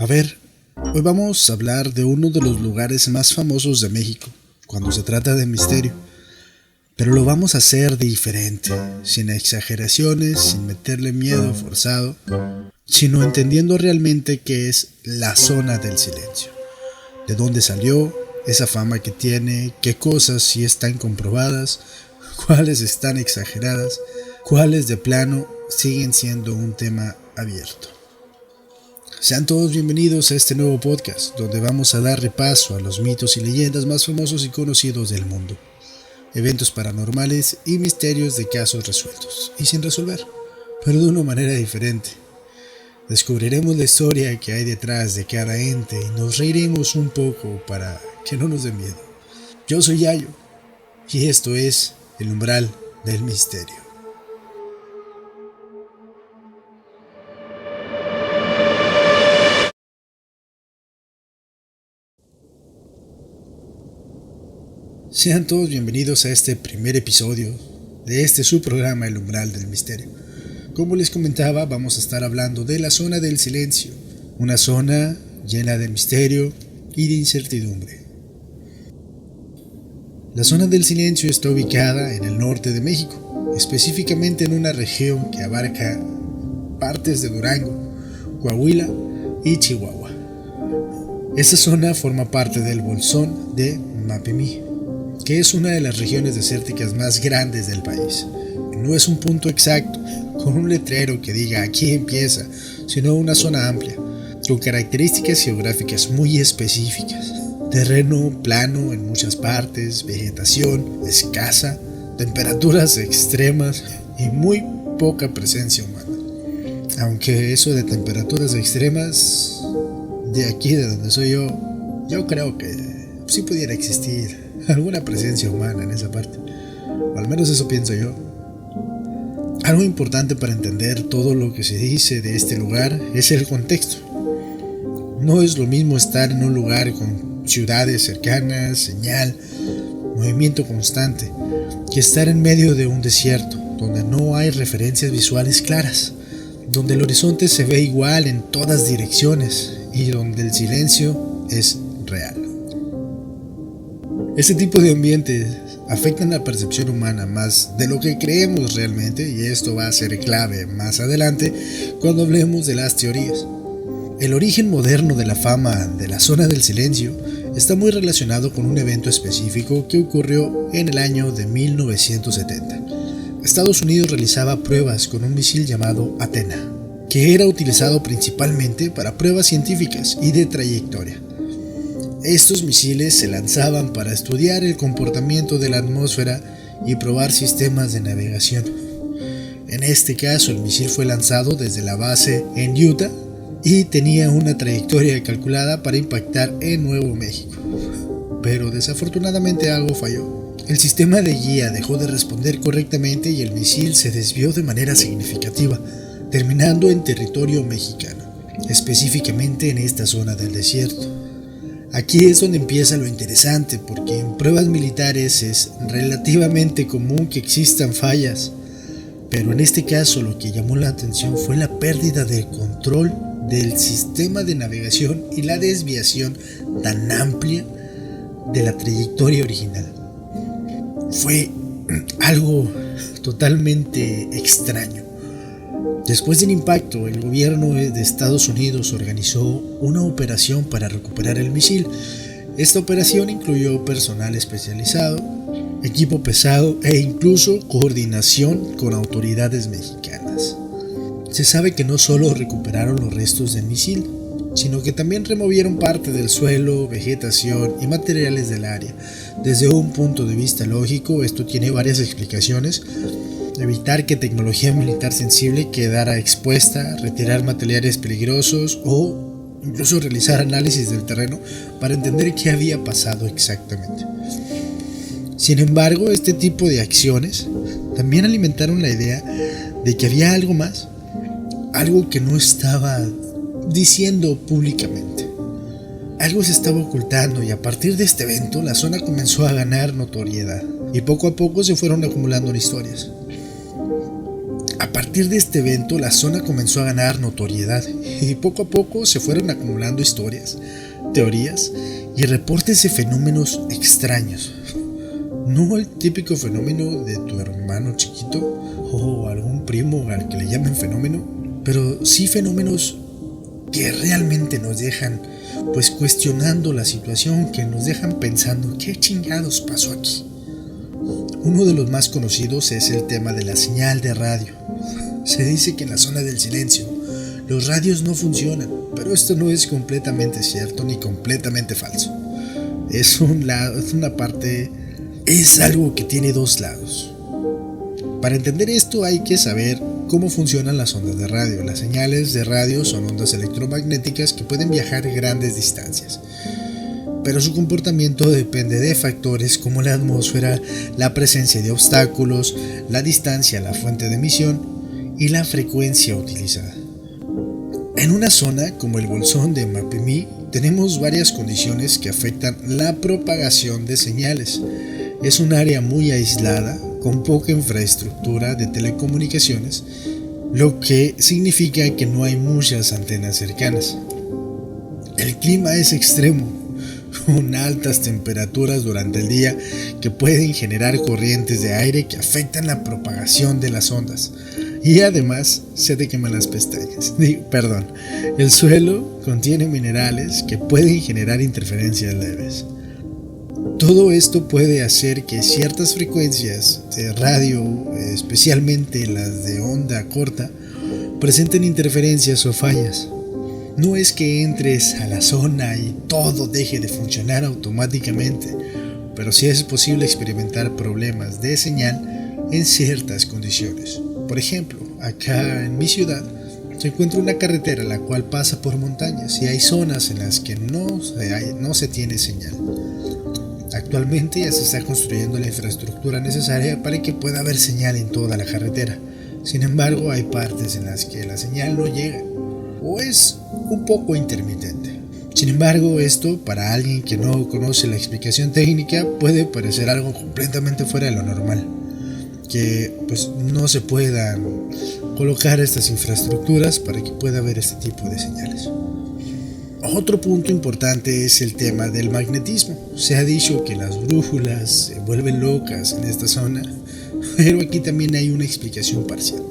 A ver, hoy vamos a hablar de uno de los lugares más famosos de México, cuando se trata de misterio. Pero lo vamos a hacer diferente, sin exageraciones, sin meterle miedo forzado, sino entendiendo realmente qué es la zona del silencio. De dónde salió, esa fama que tiene, qué cosas sí están comprobadas, cuáles están exageradas, cuáles de plano siguen siendo un tema abierto. Sean todos bienvenidos a este nuevo podcast, donde vamos a dar repaso a los mitos y leyendas más famosos y conocidos del mundo, eventos paranormales y misterios de casos resueltos y sin resolver, pero de una manera diferente. Descubriremos la historia que hay detrás de cada ente y nos reiremos un poco para que no nos dé miedo. Yo soy Yayo y esto es El Umbral del Misterio. Sean todos bienvenidos a este primer episodio de este su programa El Umbral del Misterio. Como les comentaba, vamos a estar hablando de la zona del silencio, una zona llena de misterio y de incertidumbre. La zona del silencio está ubicada en el norte de México, específicamente en una región que abarca partes de Durango, Coahuila y Chihuahua. Esta zona forma parte del bolsón de Mapimí, que es una de las regiones desérticas más grandes del país. No es un punto exacto, con un letrero que diga aquí empieza, sino una zona amplia, con características geográficas muy específicas. Terreno plano en muchas partes, vegetación escasa, temperaturas extremas y muy poca presencia humana. Aunque eso de temperaturas extremas, de aquí de donde soy yo creo que sí pudiera existir alguna presencia humana en esa parte, o al menos eso pienso yo. Algo importante para entender todo lo que se dice de este lugar es el contexto. No es lo mismo estar en un lugar con ciudades cercanas, señal, movimiento constante, que estar en medio de un desierto, donde no hay referencias visuales claras, donde el horizonte se ve igual en todas direcciones y donde el silencio es real. Este tipo de ambientes afectan la percepción humana más de lo que creemos realmente, y esto va a ser clave más adelante cuando hablemos de las teorías. El origen moderno de la fama de la zona del silencio está muy relacionado con un evento específico que ocurrió en el año de 1970. Estados Unidos realizaba pruebas con un misil llamado Athena, que era utilizado principalmente para pruebas científicas y de trayectoria. Estos misiles se lanzaban para estudiar el comportamiento de la atmósfera y probar sistemas de navegación. En este caso, el misil fue lanzado desde la base en Utah y tenía una trayectoria calculada para impactar en Nuevo México. Pero desafortunadamente algo falló. El sistema de guía dejó de responder correctamente y el misil se desvió de manera significativa, terminando en territorio mexicano, específicamente en esta zona del desierto. Aquí es donde empieza lo interesante, porque en pruebas militares es relativamente común que existan fallas, pero en este caso lo que llamó la atención fue la pérdida de control del sistema de navegación y la desviación tan amplia de la trayectoria original. Fue algo totalmente extraño. Después del impacto, el gobierno de Estados Unidos organizó una operación para recuperar el misil. Esta operación incluyó personal especializado, equipo pesado e incluso coordinación con autoridades mexicanas. Se sabe que no solo recuperaron los restos del misil, sino que también removieron parte del suelo, vegetación y materiales del área. Desde un punto de vista lógico, esto tiene varias explicaciones. Evitar que tecnología militar sensible quedara expuesta, retirar materiales peligrosos o incluso realizar análisis del terreno para entender qué había pasado exactamente. Sin embargo, este tipo de acciones también alimentaron la idea de que había algo más, algo que no estaba diciendo públicamente. Algo se estaba ocultando, y a partir de este evento la zona comenzó a ganar notoriedad y poco a poco se fueron acumulando historias. A partir de este evento, la zona comenzó a ganar notoriedad y poco a poco se fueron acumulando historias, teorías y reportes de fenómenos extraños. No el típico fenómeno de tu hermano chiquito o algún primo al que le llamen fenómeno, pero sí fenómenos que realmente nos dejan pues cuestionando la situación, que nos dejan pensando ¿qué chingados pasó aquí? Uno de los más conocidos es el tema de la señal de radio. Se dice que en la zona del silencio los radios no funcionan, pero esto no es completamente cierto ni completamente falso. Es una parte, es algo que tiene dos lados. Para entender esto hay que saber cómo funcionan las ondas de radio. Las señales de radio son ondas electromagnéticas que pueden viajar grandes distancias, pero su comportamiento depende de factores como la atmósfera, la presencia de obstáculos, la distancia a la fuente de emisión y la frecuencia utilizada. En una zona como el bolsón de Mapimí tenemos varias condiciones que afectan la propagación de señales. Es un área muy aislada, con poca infraestructura de telecomunicaciones, lo que significa que no hay muchas antenas cercanas. El clima es extremo, con altas temperaturas durante el día que pueden generar corrientes de aire que afectan la propagación de las ondas. Y además se te queman las pestañas. El suelo contiene minerales que pueden generar interferencias leves. Todo esto puede hacer que ciertas frecuencias de radio, especialmente las de onda corta, presenten interferencias o fallas. No es que entres a la zona y todo deje de funcionar automáticamente, pero sí es posible experimentar problemas de señal en ciertas condiciones. Por ejemplo, acá en mi ciudad se encuentra una carretera la cual pasa por montañas y hay zonas en las que no se tiene señal. Actualmente ya se está construyendo la infraestructura necesaria para que pueda haber señal en toda la carretera. Sin embargo, hay partes en las que la señal no llega o es un poco intermitente. Sin embargo, esto para alguien que no conoce la explicación técnica puede parecer algo completamente fuera de lo normal, que pues no se puedan colocar estas infraestructuras para que pueda haber este tipo de señales. Otro punto importante es el tema del magnetismo. Se ha dicho que las brújulas se vuelven locas en esta zona, pero aquí también hay una explicación parcial.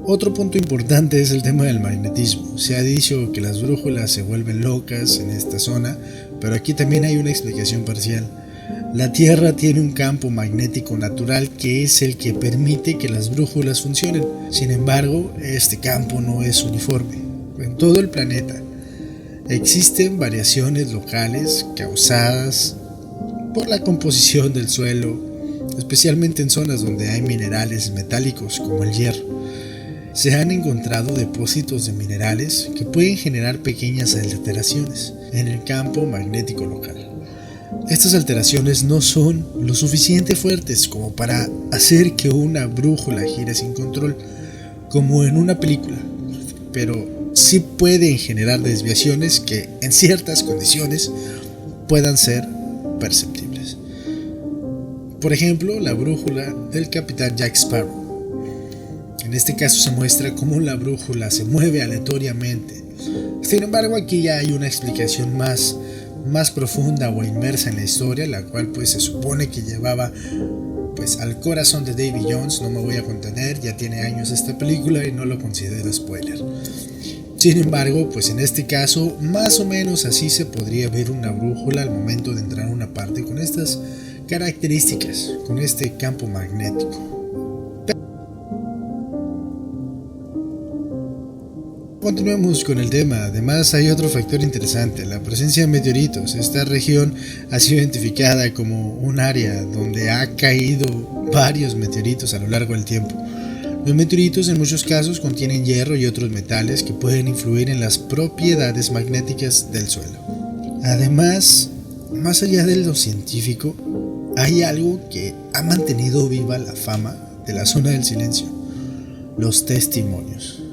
Otro punto importante es el tema del magnetismo. Se ha dicho que las brújulas se vuelven locas en esta zona, pero aquí también hay una explicación parcial. La Tierra tiene un campo magnético natural que es el que permite que las brújulas funcionen. Sin embargo, este campo no es uniforme. En todo el planeta existen variaciones locales causadas por la composición del suelo, especialmente en zonas donde hay minerales metálicos como el hierro. Se han encontrado depósitos de minerales que pueden generar pequeñas alteraciones en el campo magnético local. Estas alteraciones no son lo suficiente fuertes como para hacer que una brújula gire sin control, como en una película, pero sí pueden generar desviaciones que en ciertas condiciones puedan ser perceptibles. Por ejemplo, la brújula del capitán Jack Sparrow. En este caso se muestra cómo la brújula se mueve aleatoriamente. Sin embargo, aquí ya hay una explicación más profunda o inmersa en la historia, la cual pues se supone que llevaba pues al corazón de Davy Jones. No me voy a contener, ya tiene años esta película y no lo considero spoiler. Sin embargo, pues en este caso más o menos así se podría ver una brújula al momento de entrar a una parte con estas características, con este campo magnético. Continuemos con el tema. Además hay otro factor interesante, la presencia de meteoritos. Esta región ha sido identificada como un área donde ha caído varios meteoritos a lo largo del tiempo. Los meteoritos en muchos casos contienen hierro y otros metales que pueden influir en las propiedades magnéticas del suelo. Además, más allá de lo científico, hay algo que ha mantenido viva la fama de la zona del silencio: los testimonios.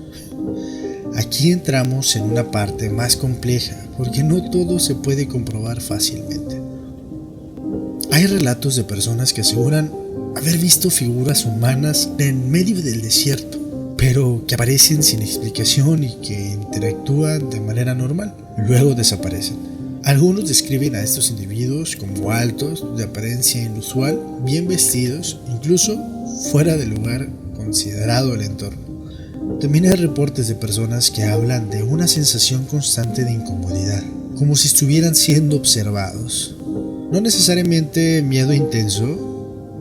Aquí entramos en una parte más compleja, porque no todo se puede comprobar fácilmente. Hay relatos de personas que aseguran haber visto figuras humanas en medio del desierto, pero que aparecen sin explicación y que interactúan de manera normal, luego desaparecen. Algunos describen a estos individuos como altos, de apariencia inusual, bien vestidos, incluso fuera del lugar considerado el entorno. También hay reportes de personas que hablan de una sensación constante de incomodidad, como si estuvieran siendo observados. No necesariamente miedo intenso,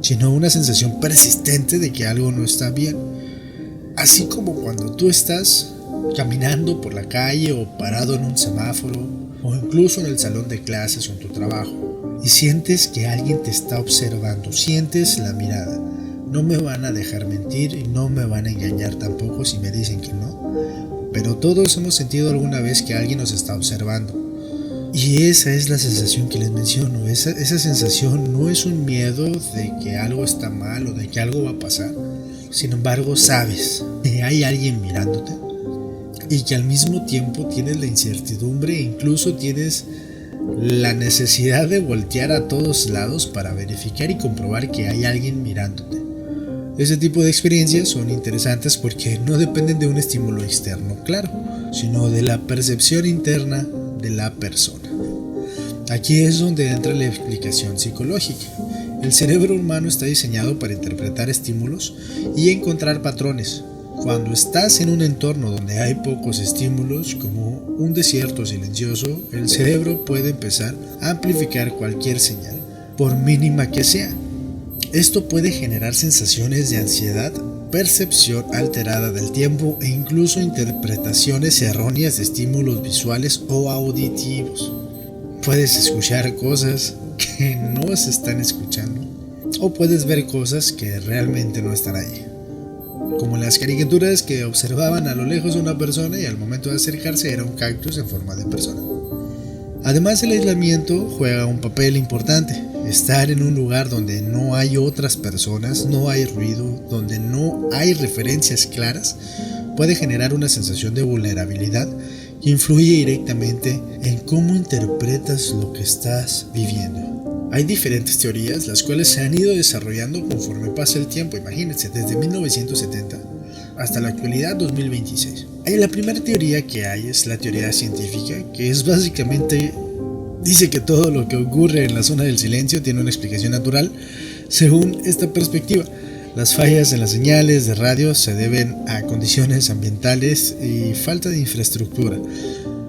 sino una sensación persistente de que algo no está bien. Así como cuando tú estás caminando por la calle o parado en un semáforo o incluso en el salón de clases o en tu trabajo y sientes que alguien te está observando, sientes la mirada. No me van a dejar mentir y no me van a engañar tampoco si me dicen que no, pero todos hemos sentido alguna vez que alguien nos está observando. Y esa es la sensación que les menciono. Esa sensación no es un miedo de que algo está mal o de que algo va a pasar. Sin embargo, sabes que hay alguien mirándote y que al mismo tiempo tienes la incertidumbre e incluso tienes la necesidad de voltear a todos lados para verificar y comprobar que hay alguien mirándote. Ese tipo de experiencias son interesantes porque no dependen de un estímulo externo, claro, sino de la percepción interna de la persona. Aquí es donde entra la explicación psicológica. El cerebro humano está diseñado para interpretar estímulos y encontrar patrones. Cuando estás en un entorno donde hay pocos estímulos, como un desierto silencioso, el cerebro puede empezar a amplificar cualquier señal, por mínima que sea. Esto puede generar sensaciones de ansiedad, percepción alterada del tiempo e incluso interpretaciones erróneas de estímulos visuales o auditivos. Puedes escuchar cosas que no se están escuchando o puedes ver cosas que realmente no están ahí. Como en las caricaturas que observaban a lo lejos a una persona y al momento de acercarse era un cactus en forma de persona. Además, el aislamiento juega un papel importante. Estar en un lugar donde no hay otras personas, no hay ruido, donde no hay referencias claras, puede generar una sensación de vulnerabilidad que influye directamente en cómo interpretas lo que estás viviendo. Hay diferentes teorías, las cuales se han ido desarrollando conforme pasa el tiempo, imagínense, desde 1970 hasta la actualidad 2026. La primera teoría que hay es la teoría científica, que es básicamente, dice que todo lo que ocurre en la zona del silencio tiene una explicación natural. Según esta perspectiva, las fallas en las señales de radio se deben a condiciones ambientales y falta de infraestructura.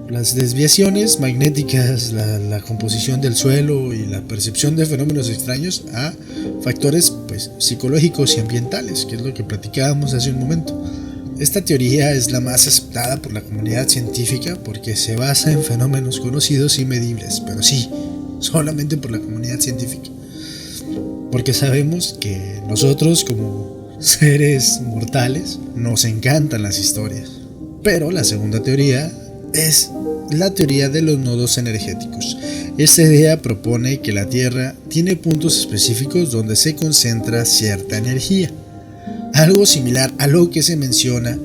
Las desviaciones magnéticas, la composición del suelo y la percepción de fenómenos extraños a factores psicológicos y ambientales, que es lo que platicábamos hace un momento. Esta teoría es la más aceptada por la comunidad científica porque se basa en fenómenos conocidos y medibles, pero sí, solamente por la comunidad científica. Porque sabemos que nosotros como seres mortales nos encantan las historias. Pero la segunda teoría es la teoría de los nodos energéticos. Esta idea propone que la Tierra tiene puntos específicos donde se concentra cierta energía, algo similar a lo que se menciona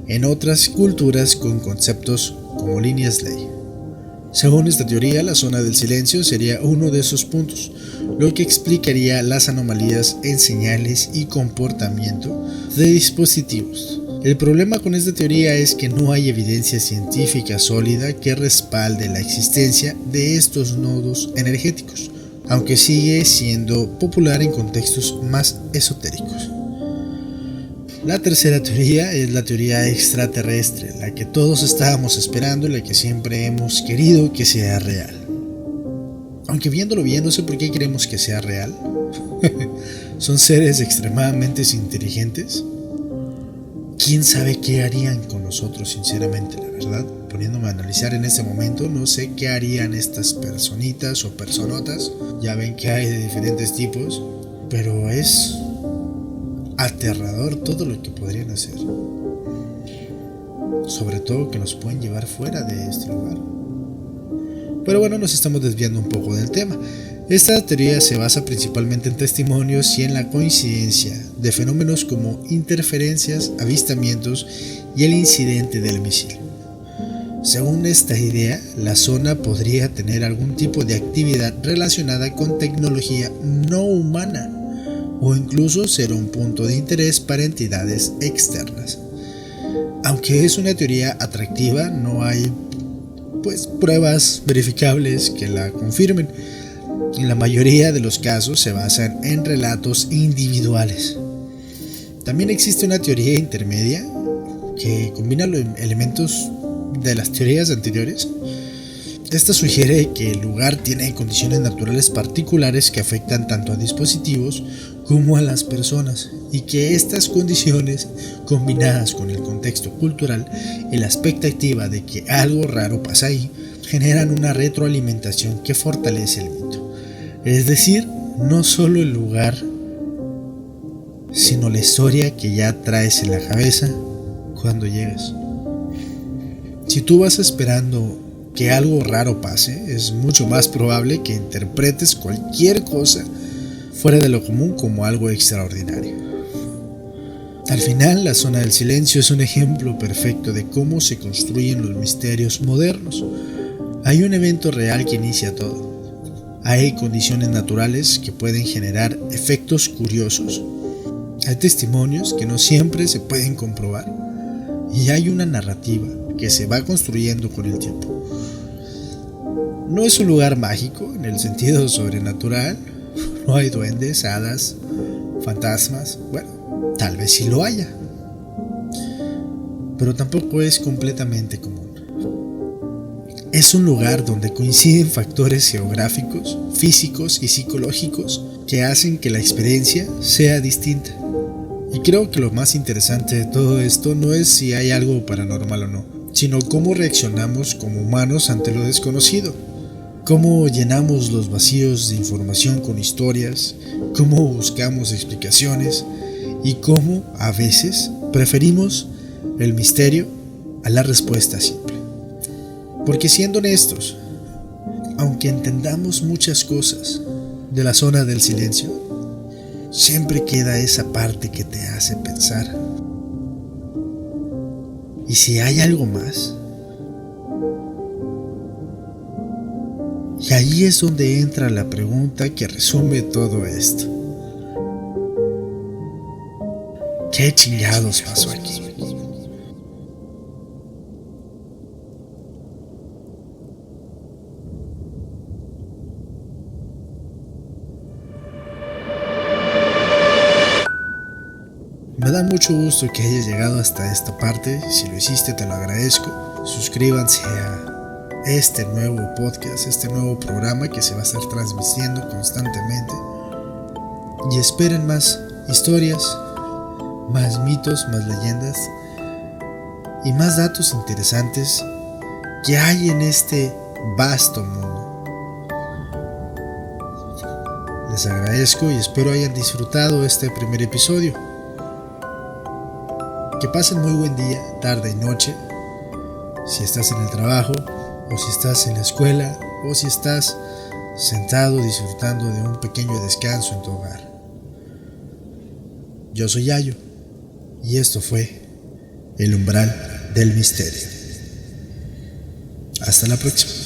en otras culturas con conceptos como líneas ley. Según esta teoría, la zona del silencio sería uno de esos puntos, lo que explicaría las anomalías en señales y comportamiento de dispositivos. El problema con esta teoría es que no hay evidencia científica sólida que respalde la existencia de estos nodos energéticos, aunque sigue siendo popular en contextos más esotéricos. La tercera teoría es la teoría extraterrestre, la que todos estábamos esperando y la que siempre hemos querido que sea real. Aunque viéndolo bien, no sé por qué queremos que sea real. Son seres extremadamente inteligentes. ¿Quién sabe qué harían con nosotros, sinceramente, la verdad? Poniéndome a analizar en este momento, no sé qué harían estas personitas o personotas. Ya ven que hay de diferentes tipos, pero es aterrador todo lo que podrían hacer. Sobre todo que nos pueden llevar fuera de este lugar. Pero bueno, nos estamos desviando un poco del tema. Esta teoría se basa principalmente en testimonios y en la coincidencia de fenómenos como interferencias, avistamientos y el incidente del misil. Según esta idea, la zona podría tener algún tipo de actividad relacionada con tecnología no humana, o incluso ser un punto de interés para entidades externas. Aunque es una teoría atractiva, no hay pruebas verificables que la confirmen. En la mayoría de los casos se basan en relatos individuales. También existe una teoría intermedia que combina los elementos de las teorías anteriores. Esta sugiere que el lugar tiene condiciones naturales particulares que afectan tanto a dispositivos como a las personas, y que estas condiciones, combinadas con el contexto cultural y la expectativa de que algo raro pasa ahí, generan una retroalimentación que fortalece el mito. Es decir, no solo el lugar, sino la historia que ya traes en la cabeza cuando llegas. Si tú vas esperando que algo raro pase, es mucho más probable que interpretes cualquier cosa fuera de lo común como algo extraordinario. Al final, la zona del silencio es un ejemplo perfecto de cómo se construyen los misterios modernos. Hay un evento real que inicia todo. Hay condiciones naturales que pueden generar efectos curiosos. Hay testimonios que no siempre se pueden comprobar. Y hay una narrativa que se va construyendo con el tiempo. No es un lugar mágico en el sentido sobrenatural. No hay duendes, hadas, fantasmas. Bueno, tal vez sí lo haya. Pero tampoco es completamente común. Es un lugar donde coinciden factores geográficos, físicos y psicológicos que hacen que la experiencia sea distinta. Y creo que lo más interesante de todo esto no es si hay algo paranormal o no, sino cómo reaccionamos como humanos ante lo desconocido. Cómo llenamos los vacíos de información con historias, cómo buscamos explicaciones y cómo a veces preferimos el misterio a la respuesta simple. Porque siendo honestos, aunque entendamos muchas cosas de la zona del silencio, siempre queda esa parte que te hace pensar. ¿Y si hay algo más? Y ahí es donde entra la pregunta que resume todo esto. ¿Qué chingados pasó aquí? Me da mucho gusto que hayas llegado hasta esta parte. Si lo hiciste, te lo agradezco. Suscríbanse a este nuevo podcast, este nuevo programa que se va a estar transmitiendo constantemente. Y esperen más historias, más mitos, más leyendas y más datos interesantes que hay en este vasto mundo. Les agradezco y espero hayan disfrutado este primer episodio. Que pasen muy buen día, tarde y noche, si estás en el trabajo, o si estás en la escuela, o si estás sentado disfrutando de un pequeño descanso en tu hogar. Yo soy Yayo, y esto fue El Umbral del Misterio. Hasta la próxima.